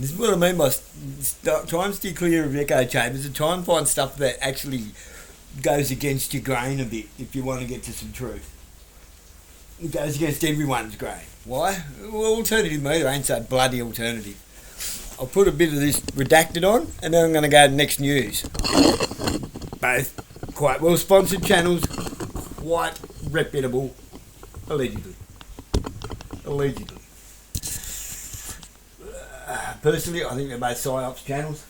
This is what I mean by try and steer clear of echo chambers and try and find stuff that actually goes against your grain a bit if you want to get to some truth. It goes against everyone's grain. Why? Well, alternative media ain't so bloody alternative. I'll put a bit of this redacted on and then I'm going to go to next news. Both quite well sponsored channels, quite reputable, allegedly. Personally, I think they're both PSYOPs channels.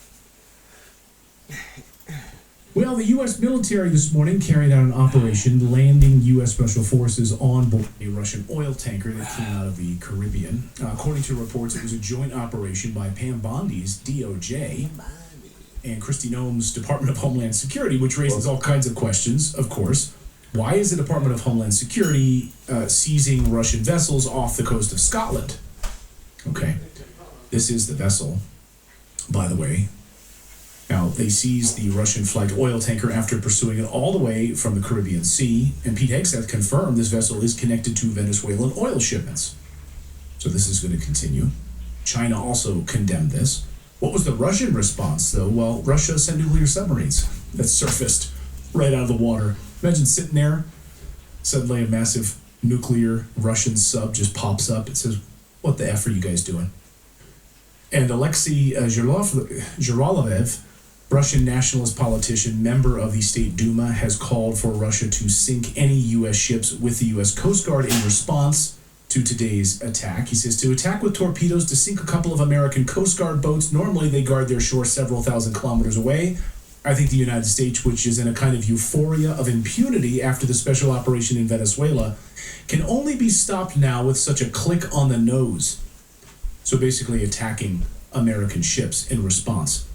Well, the U.S. military this morning carried out an operation landing U.S. Special Forces on board a Russian oil tanker that came out of the Caribbean. According to reports, it was a joint operation by Pam Bondi's DOJ and Kristi Noem's Department of Homeland Security, which raises all kinds of questions, of course. Why is the Department of Homeland Security seizing Russian vessels off the coast of Scotland? Okay, this is the vessel, by the way. Now, they seized the Russian flagged oil tanker after pursuing it all the way from the Caribbean Sea, and Pete Hegseth confirmed this vessel is connected to Venezuelan oil shipments. So this is going to continue. China also condemned this. What was the Russian response, though? Well, Russia sent nuclear submarines that surfaced right out of the water. Imagine sitting there, suddenly a massive nuclear Russian sub just pops up. It says, "What the F are you guys doing?" And Alexei Zhirolovev, Russian nationalist politician, member of the State Duma, has called for Russia to sink any U.S. ships with the U.S. Coast Guard in response to today's attack. He says, to attack with torpedoes, to sink a couple of American Coast Guard boats. Normally they guard their shore several thousand kilometers away. I think the United States, which is in a kind of euphoria of impunity after the special operation in Venezuela, can only be stopped now with such a click on the nose. So basically attacking American ships in response.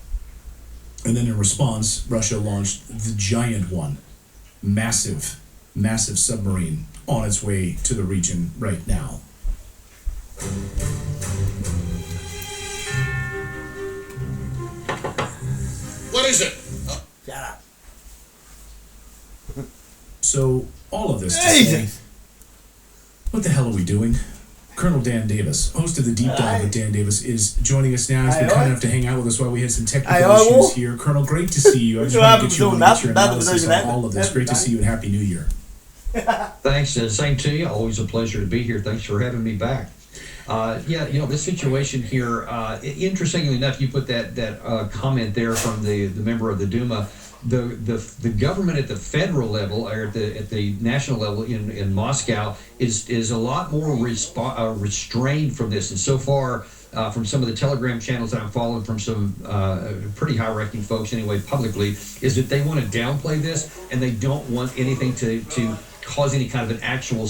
And then in response, Russia launched the giant one. Massive submarine on its way to the region right now. What is it? Shut up. So, all of this to say, what the hell are we doing? Colonel Dan Davis, host of the Deep Dive with Dan Davis, is joining us now. He's been kind enough to hang out with us while we had some technical issues here. Colonel, great to see you. I just want to get your analysis on all of this. Great to see you and Happy New Year. Thanks, same to you. Always a pleasure to be here. Thanks for having me back. This situation here, interestingly enough, you put that comment there from the member of the Duma. The government at the federal level or at the national level in Moscow is a lot more restrained from this, and so far from some of the Telegram channels that I'm following from some pretty high-ranking folks anyway publicly, is that they want to downplay this and they don't want anything to cause any kind of an actual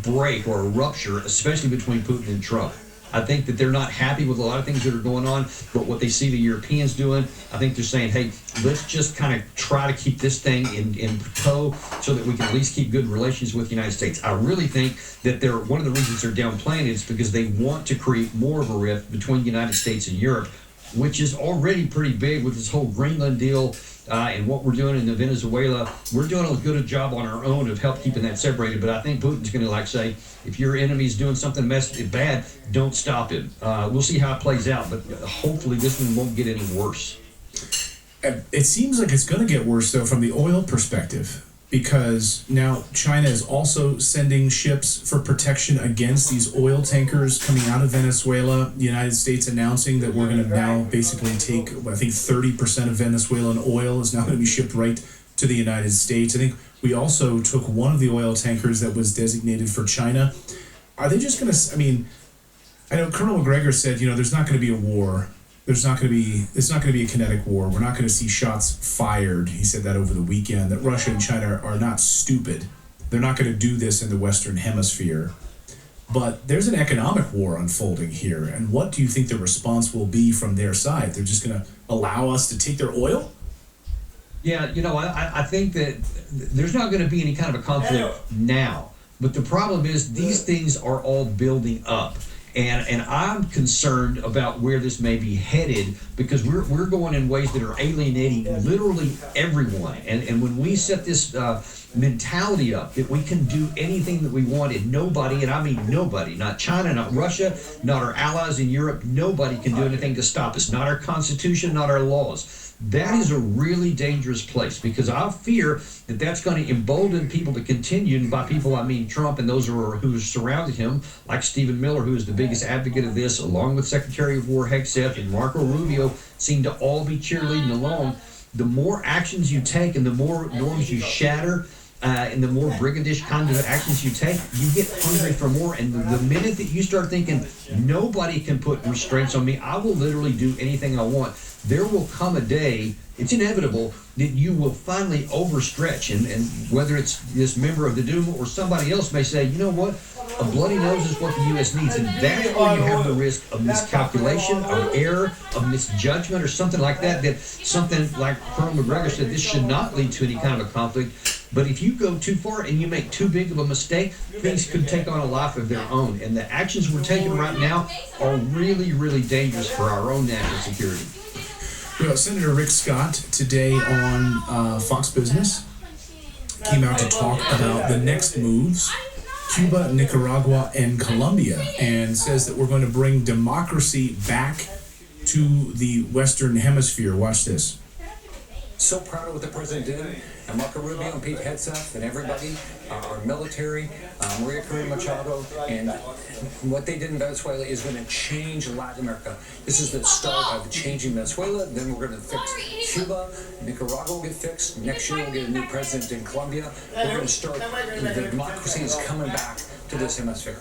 break or a rupture, especially between Putin and Trump. I think that they're not happy with a lot of things that are going on, but what they see the Europeans doing, I think they're saying, hey, let's just kind of try to keep this thing in tow so that we can at least keep good relations with the United States. I really think that one of the reasons they're downplaying it is because they want to create more of a rift between the United States and Europe, which is already pretty big with this whole Greenland deal and what we're doing in Venezuela. We're doing a good job on our own of help keeping that separated, but I think Putin's going to say, if your enemy's doing something bad, don't stop him. We'll see how it plays out, but hopefully this one won't get any worse. It seems like it's going to get worse, though, from the oil perspective, because now China is also sending ships for protection against these oil tankers coming out of Venezuela. The United States announcing that we're going to now basically take, I think 30% of Venezuelan oil is now going to be shipped right to the United States. I think we also took one of the oil tankers that was designated for China. Are they just going to, I know Colonel McGregor said, there's not going to be a war. It's not going to be a kinetic war. We're not going to see shots fired. He said that over the weekend, that Russia and China are not stupid. They're not going to do this in the Western Hemisphere. But there's an economic war unfolding here. And what do you think the response will be from their side? They're just going to allow us to take their oil? Yeah, I think that there's not going to be any kind of a conflict now. But the problem is these things are all building up. And I'm concerned about where this may be headed, because we're going in ways that are alienating literally everyone. And when we set this mentality up that we can do anything that we want, and nobody, and I mean nobody, not China, not Russia, not our allies in Europe, nobody can do anything to stop us, not our Constitution, not our laws. That is a really dangerous place, because I fear that that's going to embolden people to continue, and by people I mean Trump and those who surrounded him, like Stephen Miller, who is the biggest advocate of this, along with Secretary of War Hegseth and Marco Rubio, seem to all be cheerleading along. The more actions you take and the more norms you shatter, and the more brigandish kind of actions you take, you get hungry for more. And the minute that you start thinking, nobody can put restraints on me, I will literally do anything I want, there will come a day, it's inevitable, that you will finally overstretch. And whether it's this member of the Duma or somebody else may say, you know what, a bloody nose is what the U.S. needs. And that's where you have the risk of miscalculation, of error, of misjudgment, or something like that, that something like Colonel McGregor said, this should not lead to any kind of a conflict. But if you go too far and you make too big of a mistake, things could take on a life of their own. And the actions we're taking right now are really, really dangerous for our own national security. Well, Senator Rick Scott today on Fox Business came out to talk about the next moves, Cuba, Nicaragua, and Colombia, and says that we're going to bring democracy back to the Western Hemisphere. Watch this. So proud of what the president did, and Marco Rubio and Pete Hegseth and everybody, our military, Maria Corina Machado, and what they did in Venezuela is going to change Latin America. This is the start of changing Venezuela. Then we're going to fix Cuba. Nicaragua will get fixed. Next year we'll get a new president in Colombia. We're going to start, the democracy is coming back to this hemisphere.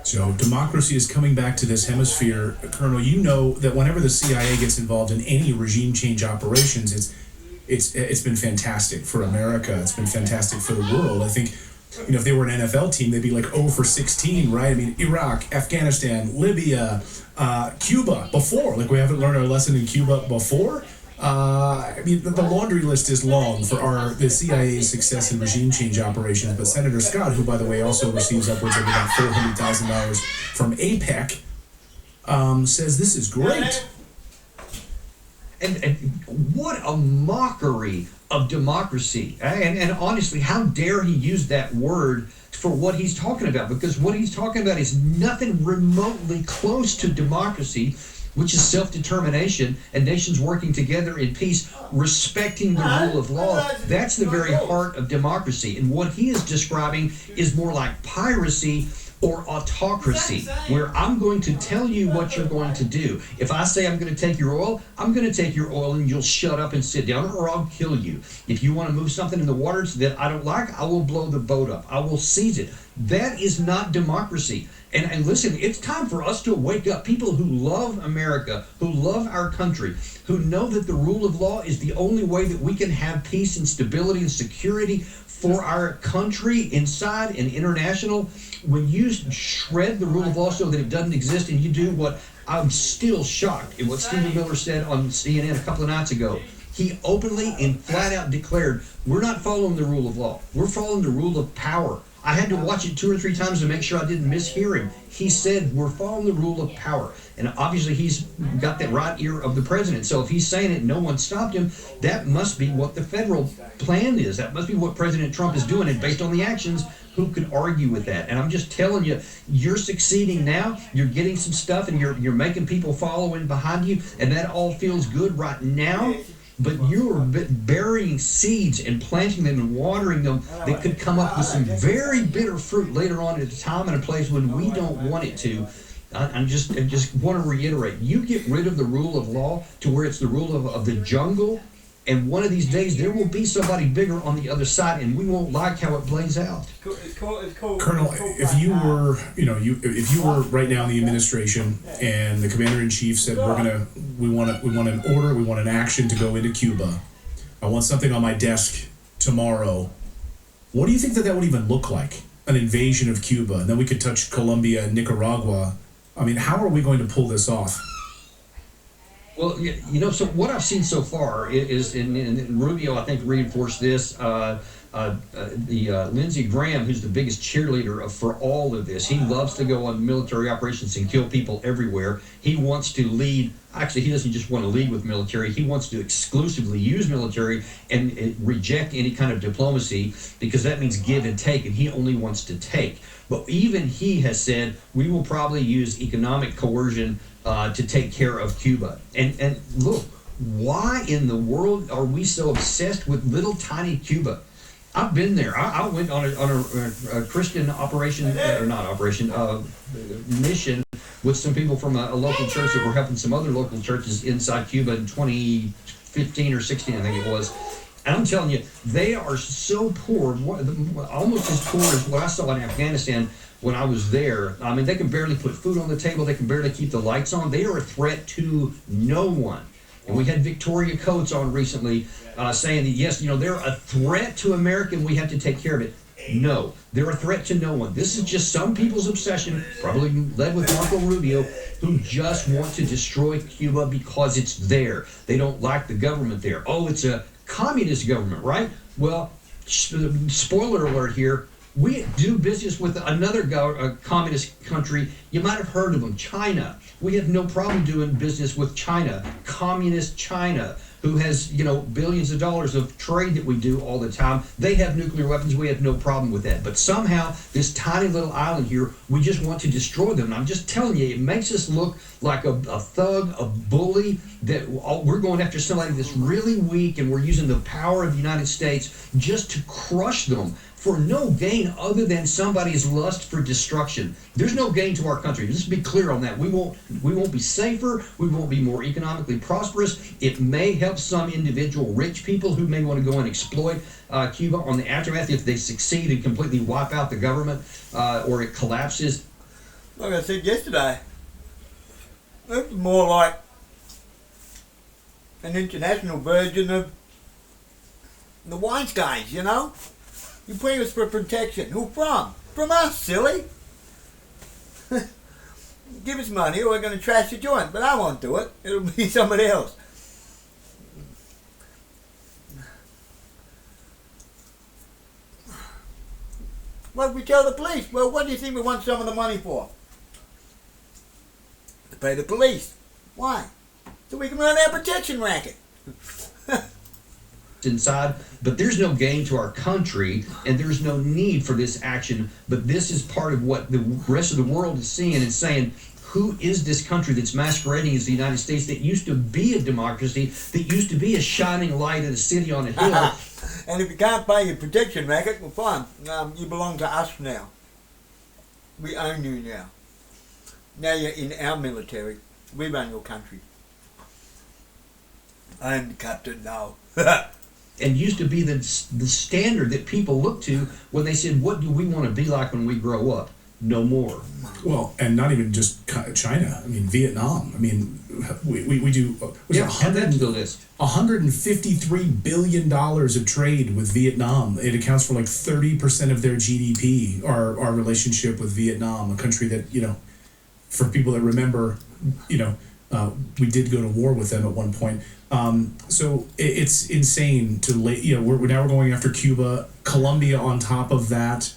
So democracy is coming back to this hemisphere. Colonel, you know that whenever the CIA gets involved in any regime change operations, it's been fantastic for America. It's been fantastic for the world. I think, if they were an NFL team, they'd be like 0 for 16, right? I mean, Iraq, Afghanistan, Libya, Cuba before. Like, we haven't learned our lesson in Cuba before. I mean, the laundry list is long for the CIA's success in regime change operations. But Senator Scott, who, by the way, also receives upwards of about $400,000 from APEC, says this is great. And what a mockery of democracy. And honestly, how dare he use that word for what he's talking about? Because what he's talking about is nothing remotely close to democracy, which is self-determination and nations working together in peace, respecting the rule of law. That's the very heart of democracy. And what he is describing is more like piracy or autocracy, where I'm going to tell you what you're going to do. If I say I'm going to take your oil, I'm going to take your oil, and you'll shut up and sit down, or I'll kill you. If you want to move something in the waters that I don't like, I will blow the boat up. I will seize it. That is not democracy. And listen, it's time for us to wake up. People who love America, who love our country, who know that the rule of law is the only way that we can have peace and stability and security for our country inside and international. When you shred the rule of law so that it doesn't exist, and you do what I'm still shocked at what Stephen Miller said on CNN a couple of nights ago. He openly and flat out declared, we're not following the rule of law. We're following the rule of power. I had to watch it 2 or 3 times to make sure I didn't mishear him. He said, we're following the rule of power. And obviously he's got that right ear of the president. So if he's saying it, no one stopped him, that must be what the federal plan is. That must be what President Trump is doing. And based on the actions, who could argue with that? And I'm just telling you, you're succeeding now. You're getting some stuff, and you're making people follow in behind you. And that all feels good right now. But you're burying seeds and planting them and watering them that could come up with some very bitter fruit later on at a time and a place when we don't want it to. I just want to reiterate, you get rid of the rule of law to where it's the rule of the jungle, and one of these days there will be somebody bigger on the other side, and we won't like how it plays out. Colonel, if you were, if you were right now in the administration and the commander-in-chief said we want an order, we want an action to go into Cuba, I want something on my desk tomorrow, what do you think that would even look like? An invasion of Cuba, and then we could touch Colombia and Nicaragua. I mean, how are we going to pull this off? Well, so what I've seen so far is, and Rubio, I think, reinforced this. Lindsey Graham, who's the biggest cheerleader for all of this. He loves to go on military operations and kill people everywhere. He wants to lead. Actually, he doesn't just want to lead with military. He wants to exclusively use military and reject any kind of diplomacy, because that means give and take, and he only wants to take. But even he has said, we will probably use economic coercion to take care of Cuba. And look, why in the world are we so obsessed with little tiny Cuba? I've been there. I went on a Christian operation, or not operation, mission with some people from a local church that were helping some other local churches inside Cuba in 2015 or 16, I think it was. And I'm telling you, they are so poor, almost as poor as what I saw in Afghanistan when I was there. I mean, they can barely put food on the table. They can barely keep the lights on. They are a threat to no one. And we had Victoria Coates on recently saying that, yes, they're a threat to America and we have to take care of it. No, they're a threat to no one. This is just some people's obsession, probably led with Marco Rubio, who just want to destroy Cuba because it's there. They don't like the government there. Oh, it's a communist government, right? Well, spoiler alert here. We do business with another communist country. You might have heard of them, China. We have no problem doing business with China, communist China, who has, billions of dollars of trade that we do all the time. They have nuclear weapons. We have no problem with that. But somehow, this tiny little island here, we just want to destroy them. And I'm just telling you, it makes us look like a thug, a bully, that we're going after somebody that's really weak, and we're using the power of the United States just to crush them for no gain other than somebody's lust for destruction. There's no gain to our country. Just be clear on that. We won't be safer. We won't be more economically prosperous. It may help some individual rich people who may want to go and exploit Cuba on the aftermath if they succeed and completely wipe out the government or it collapses. Like I said yesterday, it's more like an international version of the Weinsteins, You pay us for protection. Who from? From us, silly. Give us money or we're going to trash the joint. But I won't do it. It'll be somebody else. What if we tell the police? Well, what do you think we want some of the money for? To pay the police. Why? So we can run our protection racket. Inside, but there's no gain to our country, and there's no need for this action. But this is part of what the rest of the world is seeing and saying, who is this country that's masquerading as the United States, that used to be a democracy, that used to be a shining light in a city on a hill? And if you can't pay your protection racket, well, fine. You belong to us now. We own you now. Now you're in our military. We run your country. I'm the captain now. And used to be the standard that people look to when they said, what do we want to be like when we grow up? No more. Well, and not even just China. I mean, Vietnam. I mean, we do add that to the list. $153 billion of trade with Vietnam. It accounts for like 30% of their GDP. Our relationship with Vietnam, a country that, for people that remember, we did go to war with them at one point. So it's insane to we're now going after Cuba, Colombia on top of that.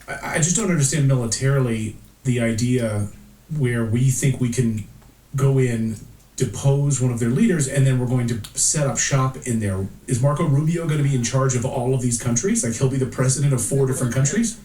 I just don't understand militarily the idea where we think we can go in, depose one of their leaders, and then we're going to set up shop in there. Is Marco Rubio going to be in charge of all of these countries? Like, he'll be the president of 4 different countries?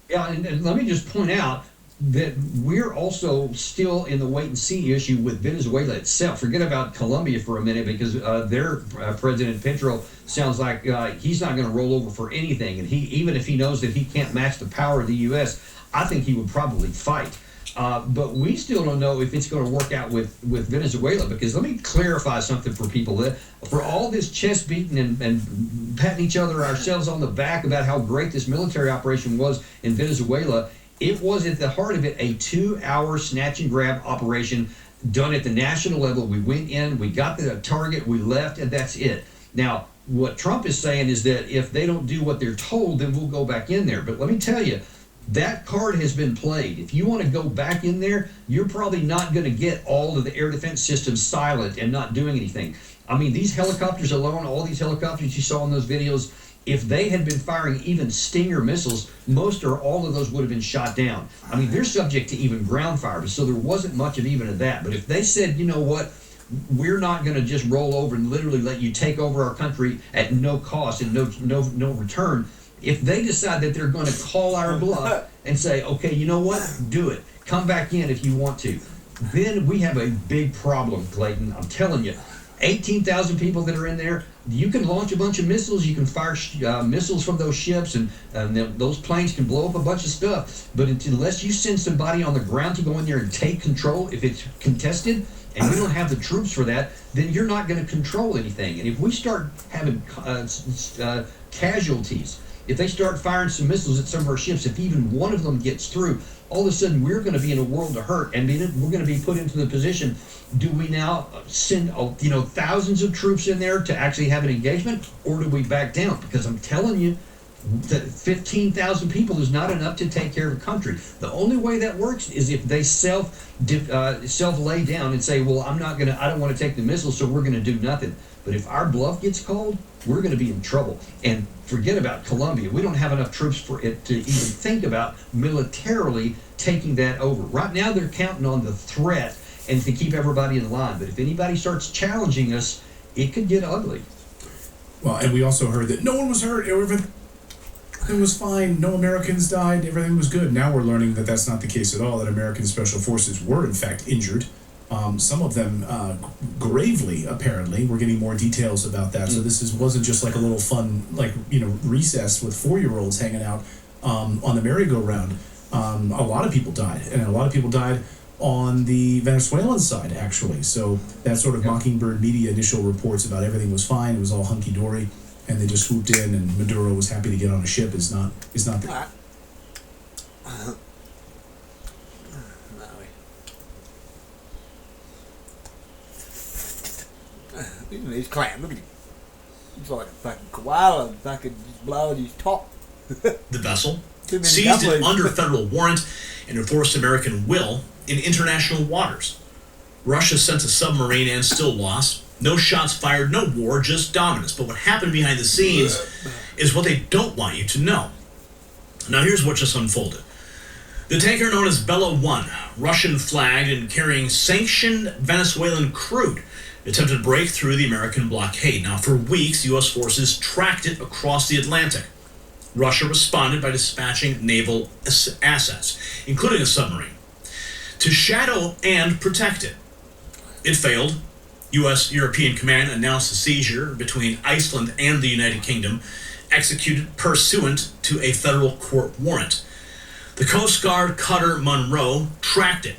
Yeah, and let me just point out that we're also still in the wait and see issue with Venezuela itself. Forget about Colombia for a minute, because their President Petro sounds like he's not going to roll over for anything. And even if he knows that he can't match the power of the U.S., I think he would probably fight. But we still don't know if it's going to work out with Venezuela, because let me clarify something for people. That for all this chest beating and patting each other ourselves on the back about how great this military operation was in Venezuela, it was at the heart of it a 2-hour snatch and grab operation done at the national level. We went in, we got the target, we left, and that's it. Now, what Trump is saying is that if they don't do what they're told, then we'll go back in there. But let me tell you, that card has been played. If you want to go back in there, you're probably not going to get all of the air defense systems silent and not doing anything. I mean, these helicopters alone, all these helicopters you saw in those videos, if they had been firing even Stinger missiles, most or all of those would have been shot down. I mean, they're subject to even ground fire, so there wasn't much of even of that. But if they said, you know what, we're not going to just roll over and literally let you take over our country at no cost and no return, if they decide that they're going to call our bluff and say, okay, you know what, do it, come back in if you want to, then we have a big problem, Clayton. I'm telling you, 18,000 people that are in there. You can launch a bunch of missiles. You can fire missiles from those ships, and those planes can blow up a bunch of stuff. But unless you send somebody on the ground to go in there and take control, if it's contested, and we don't have the troops for that, then you're not going to control anything. And if we start having casualties, if they start firing some missiles at some of our ships, if even one of them gets through, all of a sudden we're going to be in a world of hurt, and we're going to be put into the position, do we now send thousands of troops in there to actually have an engagement, or do we back down? Because I'm telling you that 15,000 people is not enough to take care of a country. The only way that works is if they self lay down and say, well, I don't want to take the missiles, so we're going to do nothing. But if our bluff gets called, we're going to be in trouble. And forget about Colombia. We don't have enough troops for it to even think about militarily taking that over. Right now, they're counting on the threat and to keep everybody in line. But if anybody starts challenging us, it could get ugly. Well, and we also heard that no one was hurt. Everything was fine. No Americans died. Everything was good. Now we're learning that that's not the case at all, that American special forces were, in fact, injured. Some of them gravely, apparently. We're getting more details about that. So this wasn't just like a little fun, recess with 4-year-olds hanging out on the merry-go-round. A lot of people died, and a lot of people died on the Venezuelan side, actually. So that sort of Mockingbird media initial reports about everything was fine, it was all hunky-dory, and they just swooped in, and Maduro was happy to get on a ship is not the... He's clam. Look at him. He's like a fucking koala, fucking just blowing his top. The vessel, seized it under federal warrant and enforced American will in international waters. Russia sent a submarine and still lost. No shots fired, no war, just dominance. But what happened behind the scenes is what they don't want you to know. Now here's what just unfolded. The tanker known as Bella 1, Russian flagged and carrying sanctioned Venezuelan crude, attempted to break through the American blockade. Now, for weeks, U.S. forces tracked it across the Atlantic. Russia responded by dispatching naval assets, including a submarine, to shadow and protect it. It failed. U.S. European Command announced the seizure between Iceland and the United Kingdom, executed pursuant to a federal court warrant. The Coast Guard cutter Monroe tracked it.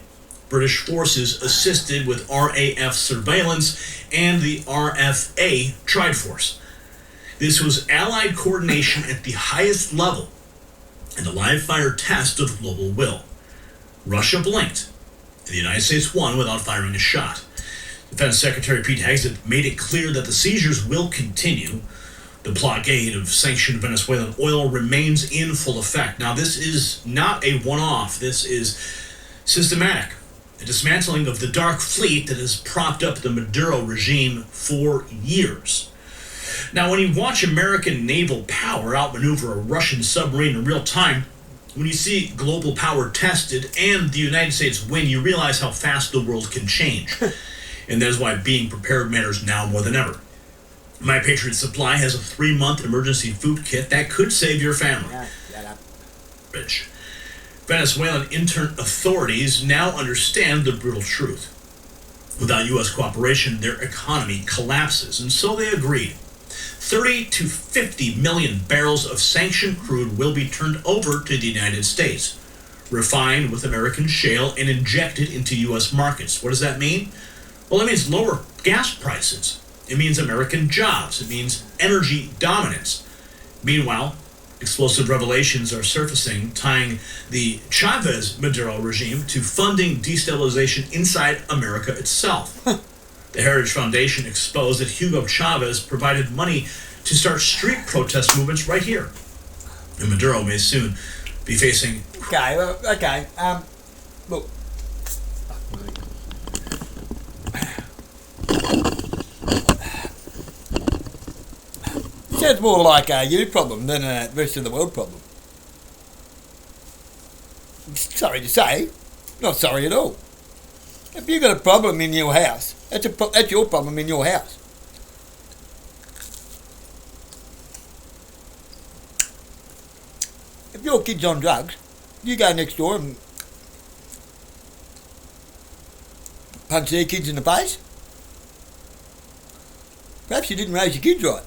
British forces assisted with RAF surveillance and the RFA Triforce. This was Allied coordination at the highest level and a live-fire test of global will. Russia blinked, and the United States won without firing a shot. Defense Secretary Pete Hegseth made it clear that the seizures will continue. The blockade of sanctioned Venezuelan oil remains in full effect. Now, this is not a one-off. This is systematic. The dismantling of the dark fleet that has propped up the Maduro regime for years. Now, when you watch American naval power outmaneuver a Russian submarine in real time, when you see global power tested and the United States win, you realize how fast the world can change. And that is why being prepared matters now more than ever. My Patriot Supply has a 3-month emergency food kit that could save your family. Rich. Venezuelan intern authorities now understand the brutal truth. Without U.S. cooperation, their economy collapses, and so they agreed. 30 to 50 million barrels of sanctioned crude will be turned over to the United States, refined with American shale and injected into U.S. markets. What does that mean? Well, it means lower gas prices. It means American jobs. It means energy dominance. Meanwhile, explosive revelations are surfacing, tying the Chavez-Maduro regime to funding destabilization inside America itself. The Heritage Foundation exposed that Hugo Chavez provided money to start street protest movements right here. And Maduro may soon be facing... Okay, look. That's more like a you problem than a rest of the world problem. Sorry to say, not sorry at all. If you've got a problem in your house, that's your problem in your house. If your kid's on drugs, you go next door and punch their kids in the face. Perhaps you didn't raise your kids right.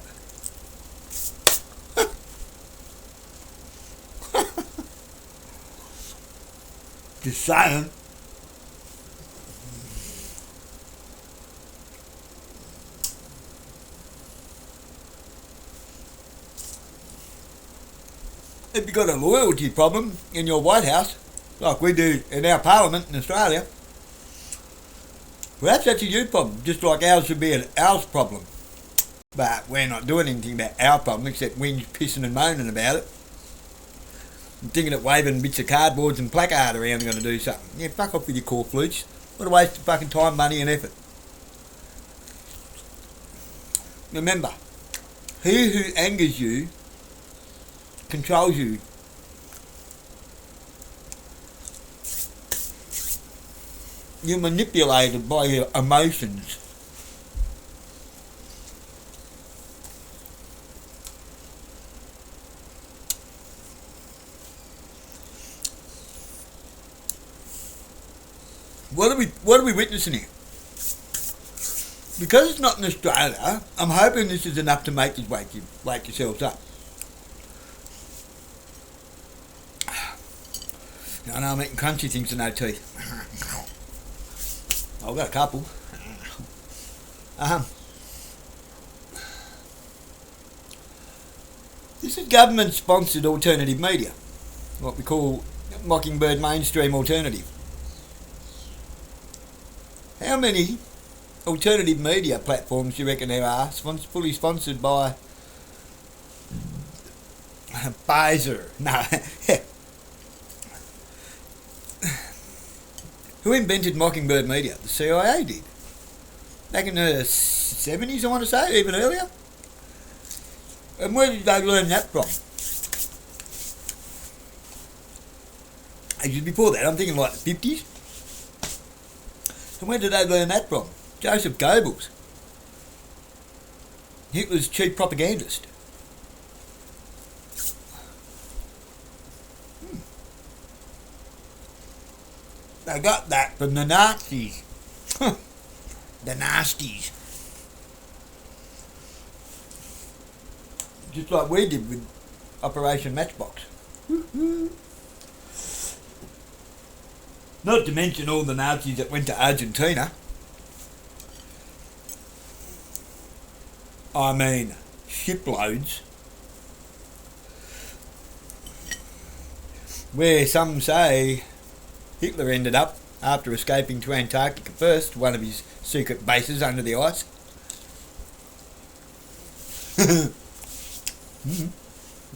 Just saying. If you've got a loyalty problem in your White House, like we do in our Parliament in Australia, perhaps that's a you problem, just like ours would be an ours problem. But we're not doing anything about our problem except whinge, pissing and moaning about it. And thinking that waving bits of cardboards and placard around are going to do something. Yeah, fuck off with your core flutes. What a waste of fucking time, money and effort. Remember, he who angers you controls you. You're manipulated by your emotions. What are we witnessing here? Because it's not in Australia, I'm hoping this is enough to make you wake yourselves up. I know I'm eating crunchy things with no teeth. I've got a couple. This is government-sponsored alternative media, what we call mockingbird mainstream alternative. How many alternative media platforms do you reckon there are fully sponsored by Pfizer? No. Who invented mockingbird media? The CIA did. Back in the 70s, I want to say, even earlier. And where did they learn that from? Ages before that, I'm thinking like the 50s. And where did they learn that from? Joseph Goebbels, Hitler's chief propagandist. They got that from the Nazis. The nasties. Just like we did with Operation Matchbox. Not to mention all the Nazis that went to Argentina. I mean, shiploads. Where some say Hitler ended up after escaping to Antarctica first, one of his secret bases under the ice.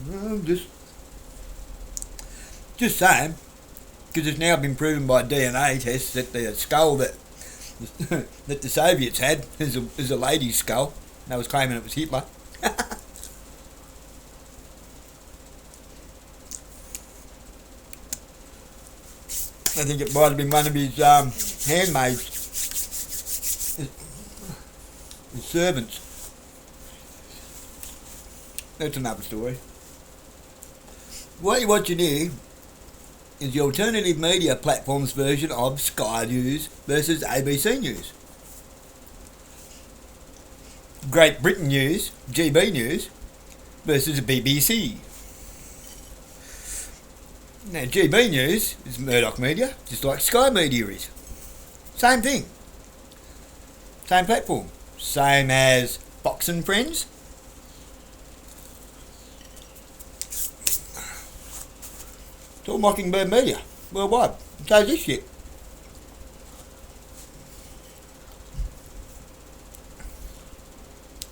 Well, just saying, because it's now been proven by DNA tests that the skull that the Soviets had is a lady's skull. They was claiming it was Hitler. I think it might have been one of his handmaids, his servants. That's another story. What you're watching here is the alternative media platform's version of Sky News versus ABC News. Great Britain News, GB News, versus the BBC. Now, GB News is Murdoch Media, just like Sky Media is. Same thing. Same platform. Same as Fox and Friends. It's all Mockingbird Media, worldwide. So this shit.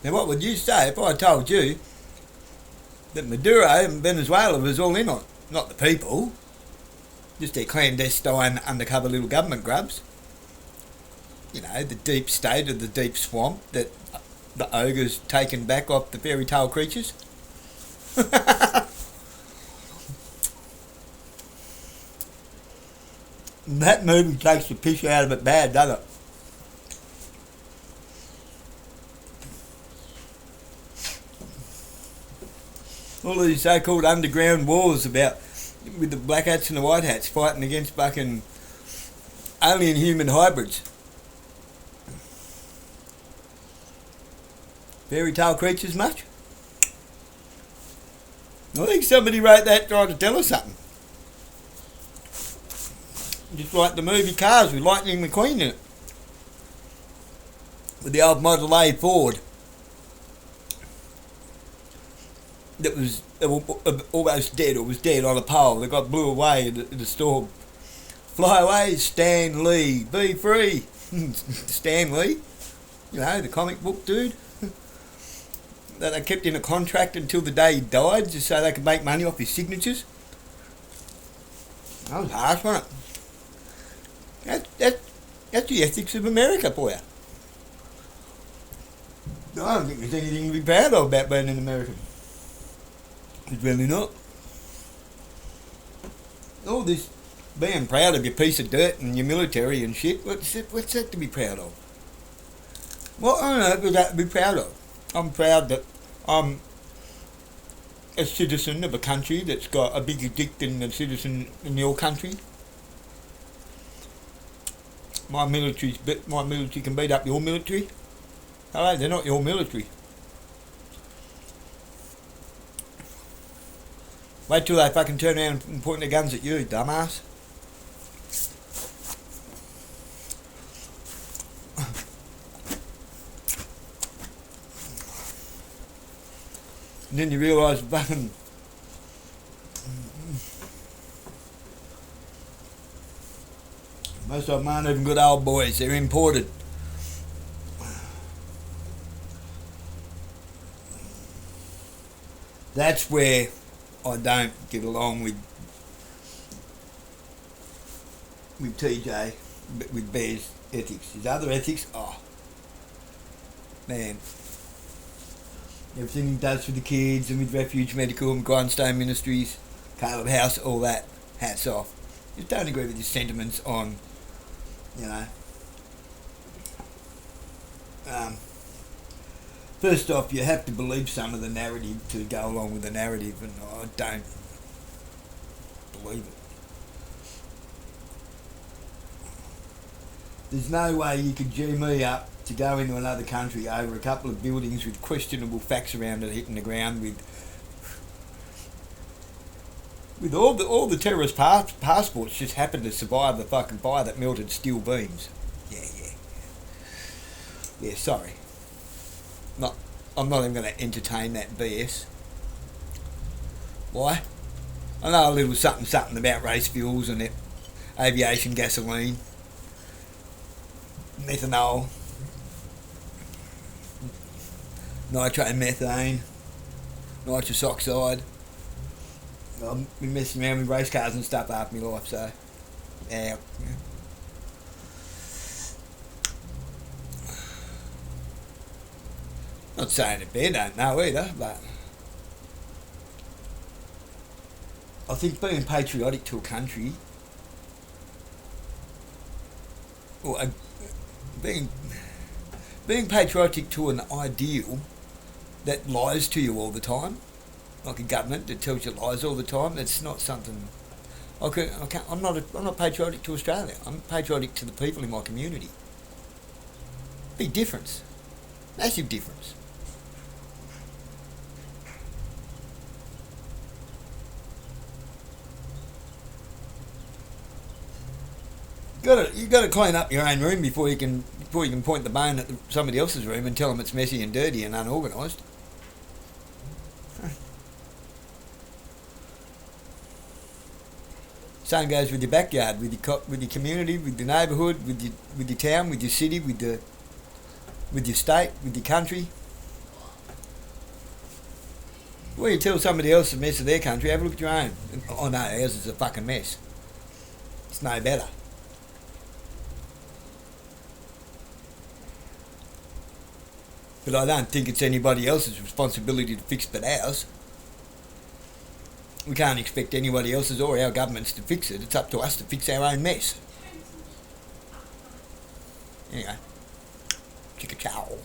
Now what would you say if I told you that Maduro and Venezuela was all in on it? Not the people, just their clandestine undercover little government grubs. You know, the deep state of the deep swamp that the ogre's taken back off the fairy tale creatures. And that movie takes the piss out of it bad, doesn't it? All these so-called underground wars about with the black hats and the white hats fighting against fucking alien human hybrids. Fairy tale creatures much? I think somebody wrote that trying to tell us something. Just like the movie Cars with Lightning McQueen in it. With the old Model A Ford. That was almost dead, or was dead on a pole. They got blew away in the storm. Fly away, Stan Lee. Be free. Stan Lee. You know, the comic book dude. That they kept in a contract until the day he died, just so they could make money off his signatures. That was harsh, wasn't it? That's the ethics of America for you. I don't think there's anything to be proud of about being an American. It's really not. All this being proud of your piece of dirt and your military and shit, what's that to be proud of? What on earth is that to be proud of? I'm proud that I'm a citizen of a country that's got a bigger dick than a citizen in your country. My military can beat up your military. Hello, they're not your military. Wait till they fucking turn around and point their guns at you, dumbass. And then you realise fucking most of them aren't even good old boys, they're imported. That's where I don't get along with TJ, with Bear's ethics. His other ethics, oh man. Everything he does for the kids and with Refuge Medical and Grindstone Ministries, Caleb House, all that, hats off. Just don't agree with his sentiments on, you know. First off, you have to believe some of the narrative to go along with the narrative, and I don't believe it. There's no way you could G me up to go into another country over a couple of buildings with questionable facts around it hitting the ground with all the terrorist passports just happened to survive the fucking fire that melted steel beams. Yeah, sorry. I'm not even going to entertain that BS. Why? I know a little something about race fuels and aviation gasoline, methanol, nitromethane, nitrous oxide. I've been messing around with race cars and stuff half my life, so yeah. Not saying that they don't know either, but I think being patriotic to a country, or being patriotic to an ideal that lies to you all the time, like a government that tells you lies all the time, that's not something. I'm not patriotic to Australia. I'm patriotic to the people in my community. Big difference, massive difference. You got to clean up your own room before you can point the bone at somebody else's room and tell them it's messy and dirty and unorganised. Same goes with your backyard, with your community, with your neighbourhood, with your town, with your city, with your state, with your country. Before you tell somebody else a mess of their country, have a look at your own. Oh no, ours is a fucking mess. It's no better. But I don't think it's anybody else's responsibility to fix but ours. we can't expect anybody else's or our governments to fix it. It's up to us to fix our own mess. Anyway, chicka chow.